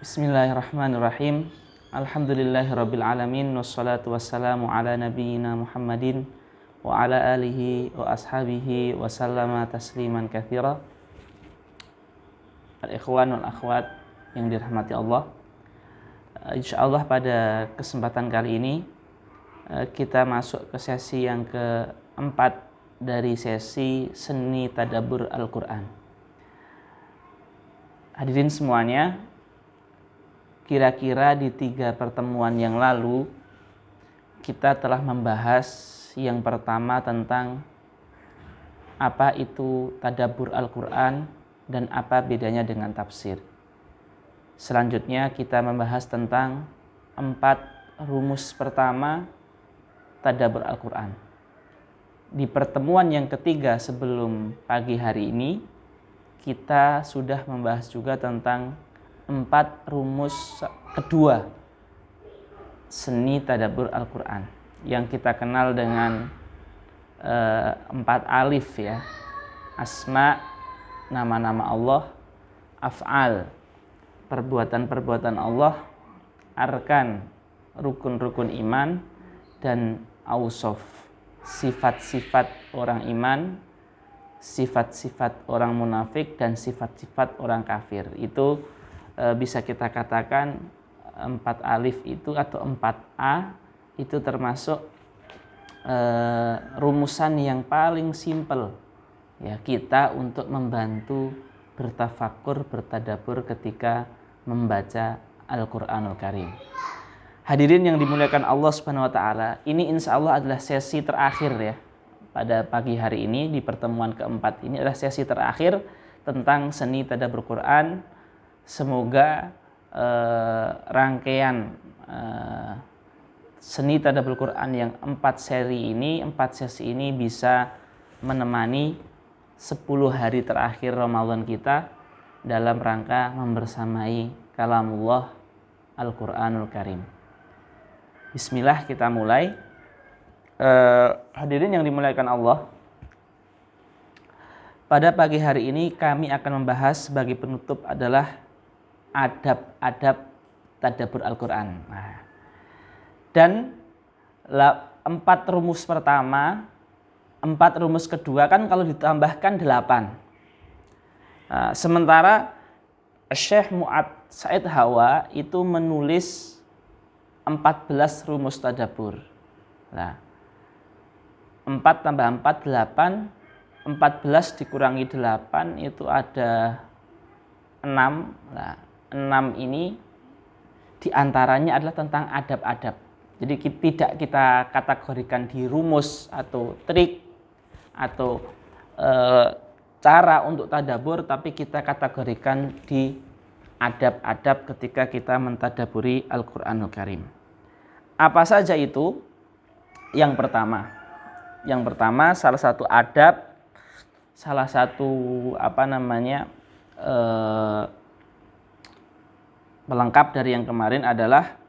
Bismillahirrahmanirrahim. Alhamdulillahirabbil alamin wassalatu wassalamu ala nabiyyina Muhammadin wa ala alihi wa ashabihi wa sallama tasliman katsira. Al-ikhwan wal akhwat yang dirahmati Allah. Insyaallah pada kesempatan kali ini kita masuk ke sesi yang keempat dari sesi seni tadabbur Al-Qur'an. Hadirin semuanya, kira-kira di 3 pertemuan yang lalu kita telah membahas yang pertama tentang apa itu tadabbur Al-Quran dan apa bedanya dengan tafsir. Selanjutnya kita membahas tentang 4 rumus pertama tadabbur Al-Quran. Di pertemuan yang ketiga sebelum pagi hari ini kita sudah membahas juga tentang 4 rumus kedua seni tadabbur Al-Quran yang kita kenal dengan 4 alif ya. Asma, nama-nama Allah; af'al, perbuatan-perbuatan Allah; arkan, rukun-rukun iman; dan ausof, sifat-sifat orang iman, sifat-sifat orang munafik, dan sifat-sifat orang kafir. Itu bisa kita katakan 4 alif itu atau 4A itu termasuk rumusan yang paling simpel ya kita untuk membantu bertafakur, bertadabbur ketika membaca Al-Qur'anul Karim. Hadirin yang dimuliakan Allah Subhanahu wa taala, ini insya Allah adalah sesi terakhir ya. Pada pagi hari ini di pertemuan keempat ini adalah sesi terakhir tentang seni tadabbur Quran. Semoga rangkaian seni tadabbur Quran yang 4 sesi ini bisa menemani 10 hari terakhir Ramadan kita dalam rangka membersamai kalamullah Al-Quranul Karim. Bismillah, kita mulai. Hadirin yang dimuliakan Allah, pada pagi hari ini kami akan membahas sebagai penutup adalah adab-adab tadabbur Al-Quran. Dan 4 rumus pertama, 4 rumus kedua kan kalau ditambahkan 8. Sementara Syekh Mu'ad Said Hawa itu menulis 14 rumus tadabbur. 4 tambah 4, 8. 14 dikurangi 8 itu ada 6. 6 ini diantaranya adalah tentang adab-adab. Jadi tidak kita kategorikan di rumus atau trik atau cara untuk tadabbur, tapi kita kategorikan di adab-adab ketika kita mentadabburi Al-Qur'anul Karim. Apa saja itu? Yang pertama salah satu adab, salah satu pelengkap dari yang kemarin adalah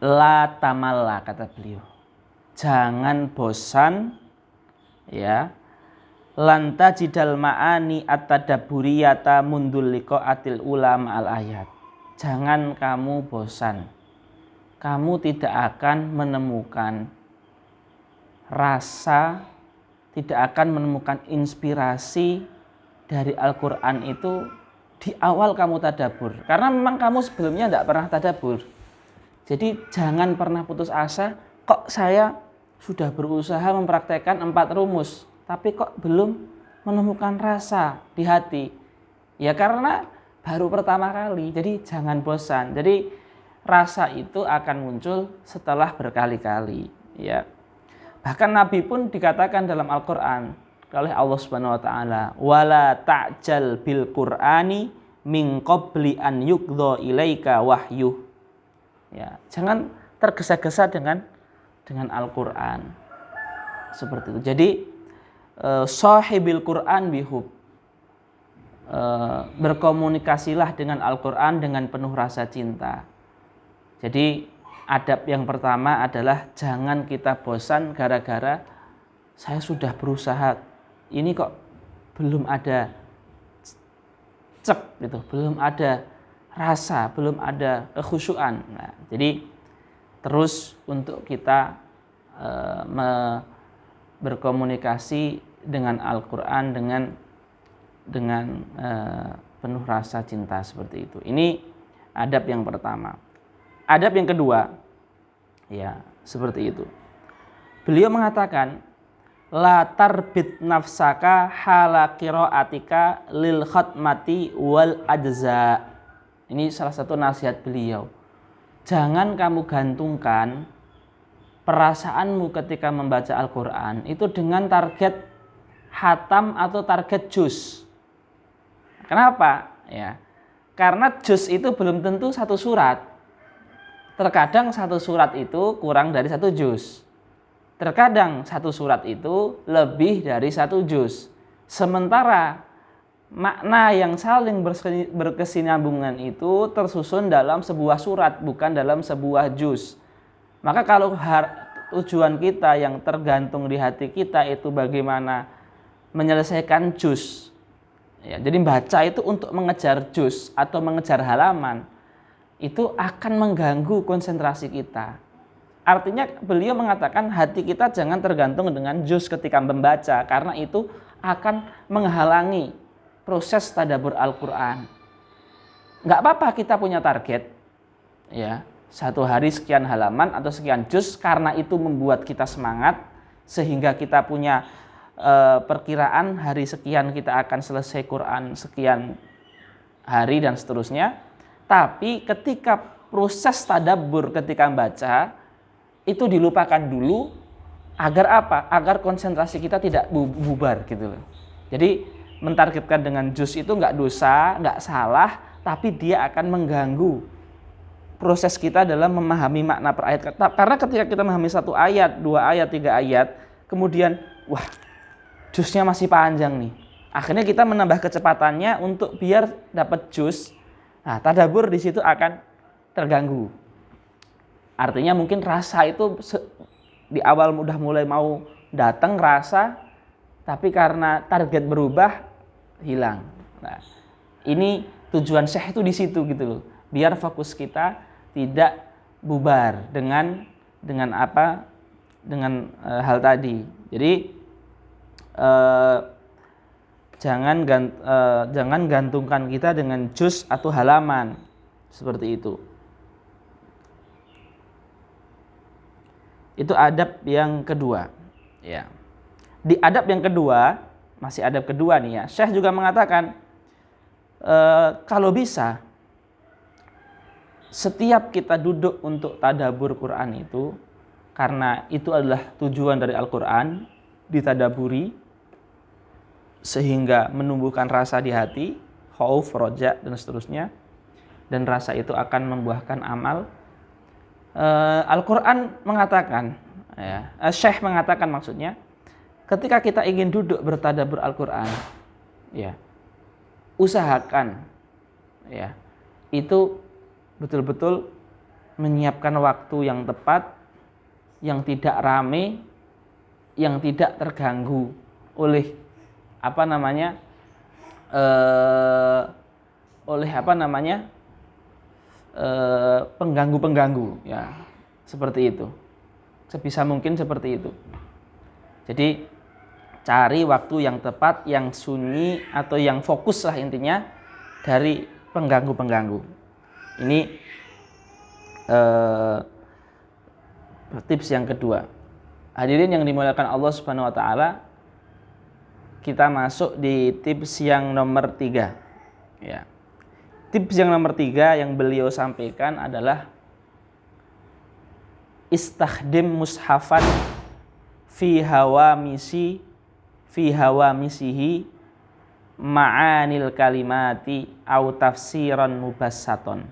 la tamalla, kata beliau. Jangan bosan ya. Lanta jidal ma'ani at-tadabburiyata mundul liqa'atil ulama al-ayat. Jangan kamu bosan. Kamu tidak akan menemukan rasa, tidak akan menemukan inspirasi dari Al-Quran itu di awal kamu tadabbur, karena memang kamu sebelumnya tidak pernah tadabbur. Jadi jangan pernah putus asa, kok saya sudah berusaha mempraktekkan 4 rumus tapi kok belum menemukan rasa di hati. Ya karena baru pertama kali, jadi jangan bosan. Jadi rasa itu akan muncul setelah berkali-kali ya. Bahkan Nabi pun dikatakan dalam Al-Quran oleh Allah Subhanahu wa taala, wala ta'jal bil Qur'ani min qabli an yuqdha ilaika wahyu. Ya, jangan tergesa-gesa dengan Al-Qur'an. Seperti itu. Jadi sahibil Qur'an bihub. Berkomunikasilah dengan Al-Qur'an dengan penuh rasa cinta. Jadi adab yang pertama adalah jangan kita bosan gara-gara saya sudah berusaha, ini kok belum ada cek gitu, belum ada rasa, belum ada kekhusyuan. Nah, jadi terus untuk kita berkomunikasi dengan Al-Quran dengan penuh rasa cinta seperti itu. Ini adab yang pertama. Adab yang kedua, ya seperti itu. Beliau mengatakan, la tarbit nafsaka hala qiraatika lil khatmati wal ajza. Ini salah satu nasihat beliau. Jangan kamu gantungkan perasaanmu ketika membaca Al-Quran itu dengan target hatam atau target juz. Kenapa? Ya, karena juz itu belum tentu satu surat. Terkadang satu surat itu kurang dari satu juz. Terkadang satu surat itu lebih dari satu juz. Sementara makna yang saling berkesinambungan itu tersusun dalam sebuah surat, bukan dalam sebuah juz. Maka kalau tujuan kita yang tergantung di hati kita itu bagaimana menyelesaikan juz, ya, jadi baca itu untuk mengejar juz atau mengejar halaman, itu akan mengganggu konsentrasi kita. Artinya beliau mengatakan hati kita jangan tergantung dengan juz ketika membaca, karena itu akan menghalangi proses tadabbur Al-Quran. Nggak apa-apa kita punya target, ya, satu hari sekian halaman atau sekian juz, karena itu membuat kita semangat sehingga kita punya perkiraan hari sekian kita akan selesai Quran sekian hari dan seterusnya. Tapi ketika proses tadabbur ketika membaca itu dilupakan dulu, agar apa? Agar konsentrasi kita tidak bubar gitu loh. Jadi mentargetkan dengan juz itu nggak dosa, nggak salah, tapi dia akan mengganggu proses kita dalam memahami makna per ayat. Karena ketika kita memahami satu ayat, dua ayat, tiga ayat, kemudian wah, juznya masih panjang nih. Akhirnya kita menambah kecepatannya untuk biar dapat juz. Nah, tadabbur di situ akan terganggu. Artinya mungkin rasa itu di awal udah mulai mau datang rasa, tapi karena target berubah hilang. Nah, ini tujuan syekh itu di situ gitu loh. Biar fokus kita tidak bubar dengan apa? Dengan hal tadi. Jadi jangan gantungkan kita dengan juz atau halaman seperti itu. Itu adab yang kedua, ya. Di adab yang kedua, masih adab kedua nih ya. Syekh juga mengatakan kalau bisa setiap kita duduk untuk tadabbur Quran itu, karena itu adalah tujuan dari Al-Quran, ditadaburi sehingga menumbuhkan rasa di hati, khauf, roja dan seterusnya, dan rasa itu akan membuahkan amal. Al-Quran mengatakan, ya, Syekh mengatakan maksudnya, ketika kita ingin duduk bertadabbur Al-Quran, ya, usahakan, ya, itu betul-betul menyiapkan waktu yang tepat, yang tidak rame, yang tidak terganggu oleh pengganggu-pengganggu, ya, seperti itu. Sebisa mungkin seperti itu. Jadi cari waktu yang tepat, yang sunyi atau yang fokus lah intinya dari pengganggu-pengganggu. Ini tips yang kedua. Hadirin yang dimuliakan Allah Subhanahu wa taala, kita masuk di tips yang nomor 3. Ya. Tips yang nomor 3 yang beliau sampaikan adalah istakhdim mushafan fi hawamisihi ma'anil kalimati au tafsiran mubassaton.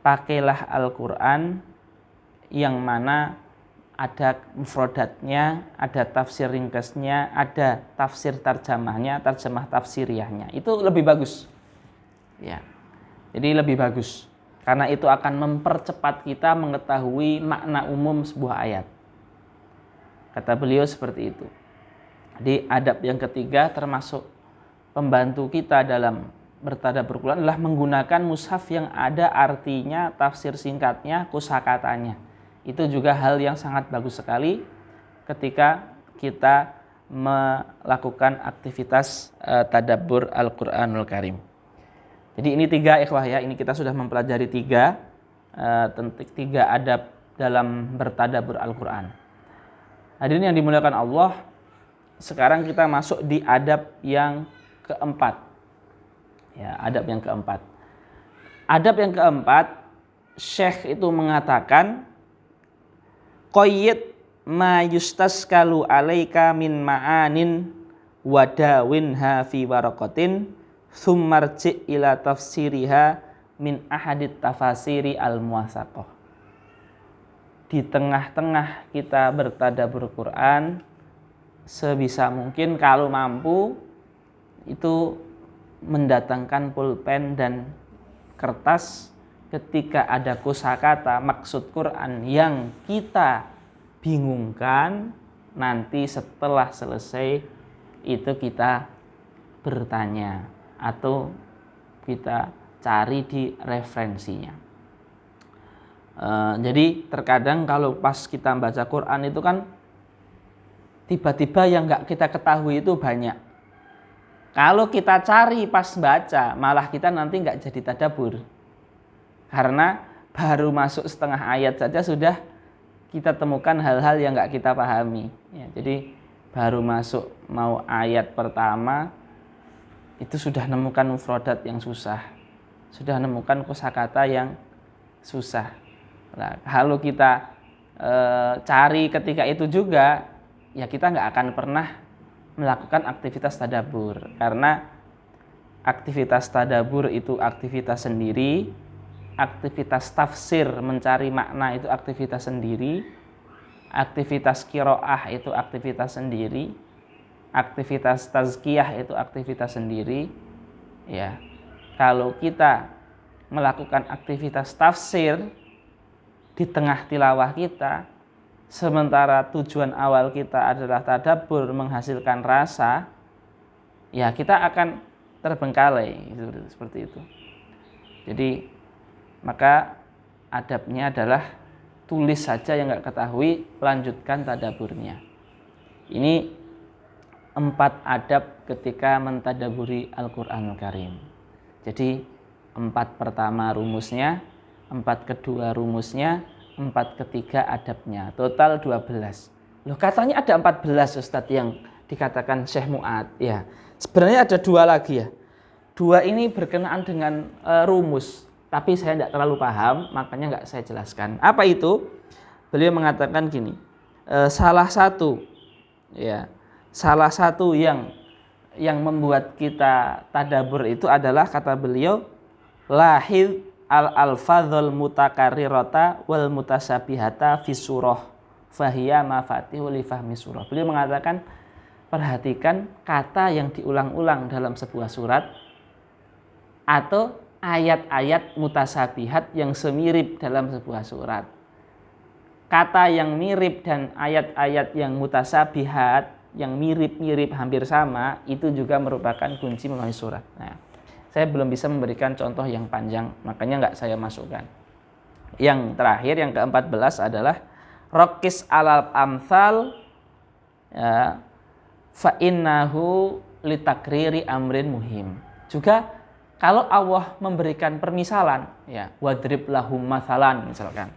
Pakailah Al-Quran yang mana ada mufradatnya, ada tafsir ringkasnya, ada tafsir terjemahnya, terjemah tafsiriyahnya. Itu lebih bagus. Ya. Jadi lebih bagus. Karena itu akan mempercepat kita mengetahui makna umum sebuah ayat. Kata beliau seperti itu. Jadi adab yang ketiga termasuk pembantu kita dalam bertadabbur Quran adalah menggunakan mushaf yang ada artinya, tafsir singkatnya, kosakatanya. Itu juga hal yang sangat bagus sekali ketika kita melakukan aktivitas tadabbur Al-Qur'anul Karim. Jadi ini 3 ikhwah ya, ini kita sudah mempelajari 3 adab dalam bertadabbur Al-Qur'an. Hadirin yang dimuliakan Allah, sekarang kita masuk di adab yang keempat. Ya, adab yang keempat. Adab yang keempat, Syekh itu mengatakan qayyid ma yustaskalu alaika min ma'anin wadawinha fi waraqatin thummarji ila tafsiriha min ahadit tafasiri al-muwasaqah. Di tengah-tengah kita bertadabbur Quran, sebisa mungkin kalau mampu itu mendatangkan pulpen dan kertas ketika ada kosakata maksud Quran yang kita bingungkan, nanti setelah selesai itu kita bertanya atau kita cari di referensinya. Jadi terkadang kalau pas kita baca Quran itu kan tiba-tiba yang nggak kita ketahui itu banyak. Kalau kita cari pas baca, malah kita nanti nggak jadi tadabbur. Karena baru masuk setengah ayat saja sudah kita temukan hal-hal yang nggak kita pahami. Ya, jadi baru masuk mau ayat pertama, itu sudah nemukan mufradat yang susah, sudah nemukan kosakata yang susah. Nah, kalau kita cari ketika itu juga, ya kita nggak akan pernah melakukan aktivitas tadabbur, karena aktivitas tadabbur itu aktivitas sendiri, aktivitas tafsir mencari makna itu aktivitas sendiri, aktivitas qiraah itu aktivitas sendiri, aktivitas tazkiyah itu aktivitas sendiri. Ya, kalau kita melakukan aktivitas tafsir di tengah tilawah kita, sementara tujuan awal kita adalah tadabbur menghasilkan rasa, ya kita akan terbengkalai seperti itu. Jadi maka adabnya adalah tulis saja yang nggak ketahui, lanjutkan tadabburnya. Ini 4 adab ketika mentadaburi Al-Qur'anul Karim. Jadi 4 pertama rumusnya, 4 kedua rumusnya, 4 ketiga adabnya. Total 12. Loh, katanya ada 14 Ustadz yang dikatakan Syekh Mu'ad. Ya, sebenarnya ada 2 lagi ya. 2 ini berkenaan dengan rumus, tapi saya tidak terlalu paham, makanya nggak saya jelaskan. Apa itu? Beliau mengatakan gini, salah satu yang membuat kita tadabbur itu adalah, kata beliau, lahid al-alfadzul mutakarrirata wal mutasabihata fi surah fahiya mafatihu li fahmi surah. Beliau mengatakan, perhatikan kata yang diulang-ulang dalam sebuah surat atau ayat-ayat mutasabihat yang semirip dalam sebuah surat. Kata yang mirip dan ayat-ayat yang mutasabihat, yang mirip-mirip hampir sama, itu juga merupakan kunci memahami surat. Nah, saya belum bisa memberikan contoh yang panjang, makanya nggak saya masukkan. Yang terakhir, yang ke-14 adalah rokis alal amsal, ya, fa innahu litakriri amrin muhim. Juga kalau Allah memberikan permisalan, ya, wadrib lahum mathalan, misalkan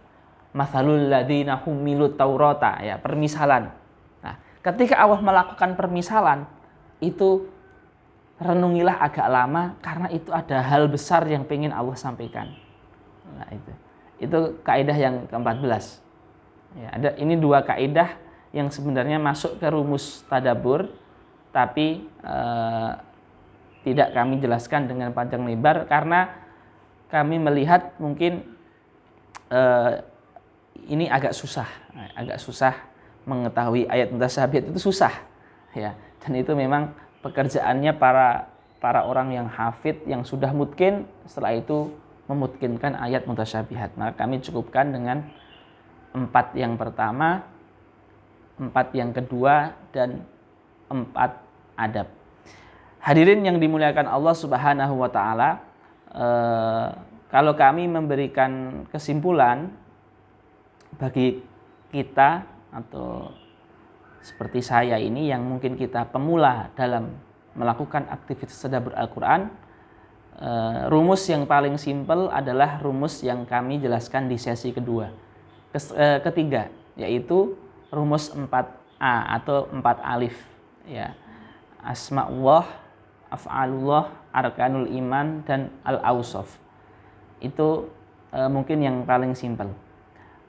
mathalul ladzina humilut taurata, ya, permisalan. Nah, ketika Allah melakukan permisalan, itu renungilah agak lama, karena itu ada hal besar yang pengen Allah sampaikan. Nah, itu kaidah yang ke-14. Ya, ini 2 kaidah yang sebenarnya masuk ke rumus tadabbur, tapi tidak kami jelaskan dengan panjang lebar karena kami melihat mungkin ini agak susah mengetahui ayat mutasabihat, itu susah, ya. Dan itu memang pekerjaannya para orang yang hafid, yang sudah mutkin, setelah itu memutkinkan ayat mutasyabihat. Maka kami cukupkan dengan 4 yang pertama, 4 yang kedua, dan 4 adab. Hadirin yang dimuliakan Allah Subhanahu wa taala, kalau kami memberikan kesimpulan bagi kita atau seperti saya ini yang mungkin kita pemula dalam melakukan aktivitas tadabbur Al-Qur'an, rumus yang paling simpel adalah rumus yang kami jelaskan di sesi ketiga, yaitu rumus 4A atau 4 alif, ya. Asma'ullah, af'alullah, arkanul iman, dan al-awsaf. Itu mungkin yang paling simpel.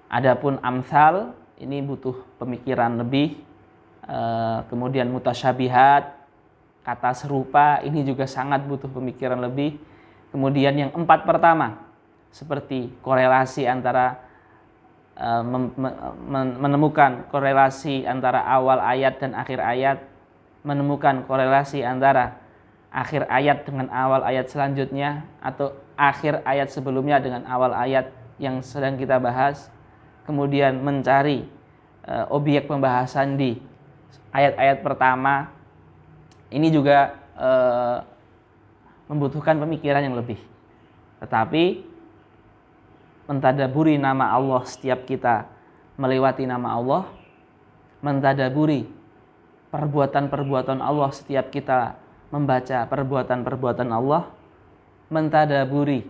Adapun amsal ini butuh pemikiran lebih, kemudian mutasyabihat, kata serupa, ini juga sangat butuh pemikiran lebih. Kemudian yang 4 pertama, seperti korelasi antara menemukan korelasi antara awal ayat dan akhir ayat, menemukan korelasi antara akhir ayat dengan awal ayat selanjutnya, atau akhir ayat sebelumnya dengan awal ayat yang sedang kita bahas, kemudian mencari objek pembahasan di ayat-ayat pertama, ini juga membutuhkan pemikiran yang lebih. Tetapi mentadaburi nama Allah setiap kita melewati nama Allah, mentadaburi perbuatan-perbuatan Allah setiap kita membaca perbuatan-perbuatan Allah, mentadaburi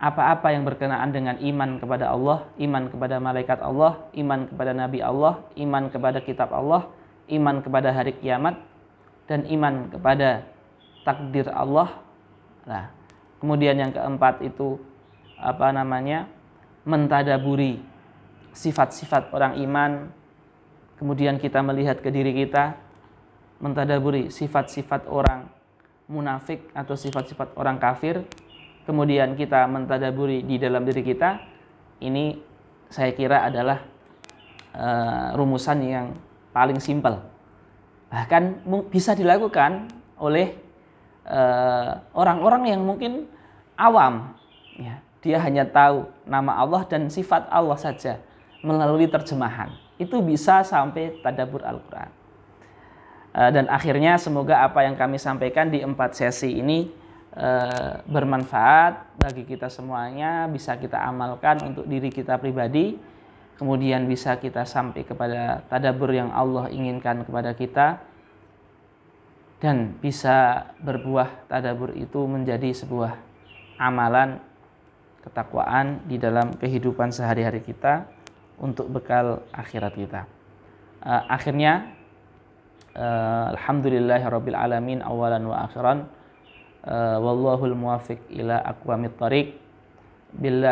apa-apa yang berkenaan dengan iman kepada Allah, iman kepada malaikat Allah, iman kepada nabi Allah, iman kepada kitab Allah, iman kepada hari kiamat, dan iman kepada takdir Allah. Nah, kemudian yang keempat itu mentadaburi sifat-sifat orang iman. Kemudian kita melihat ke diri kita, mentadaburi sifat-sifat orang munafik atau sifat-sifat orang kafir. Kemudian kita mentadaburi di dalam diri kita. Ini saya kira adalah rumusan yang paling simpel. Bahkan bisa dilakukan oleh orang-orang yang mungkin awam, ya. Dia hanya tahu nama Allah dan sifat Allah saja melalui terjemahan. Itu bisa sampai tadabbur Al-Quran. Dan akhirnya semoga apa yang kami sampaikan di 4 sesi ini bermanfaat bagi kita semuanya, bisa kita amalkan untuk diri kita pribadi, kemudian bisa kita sampai kepada tadabbur yang Allah inginkan kepada kita, dan bisa berbuah tadabbur itu menjadi sebuah amalan ketakwaan di dalam kehidupan sehari-hari kita untuk bekal akhirat kita. Akhirnya alhamdulillahirabbil alamin awalan wa akhiran, wallahul muwaffiq ila aqwamit thoriq. Billah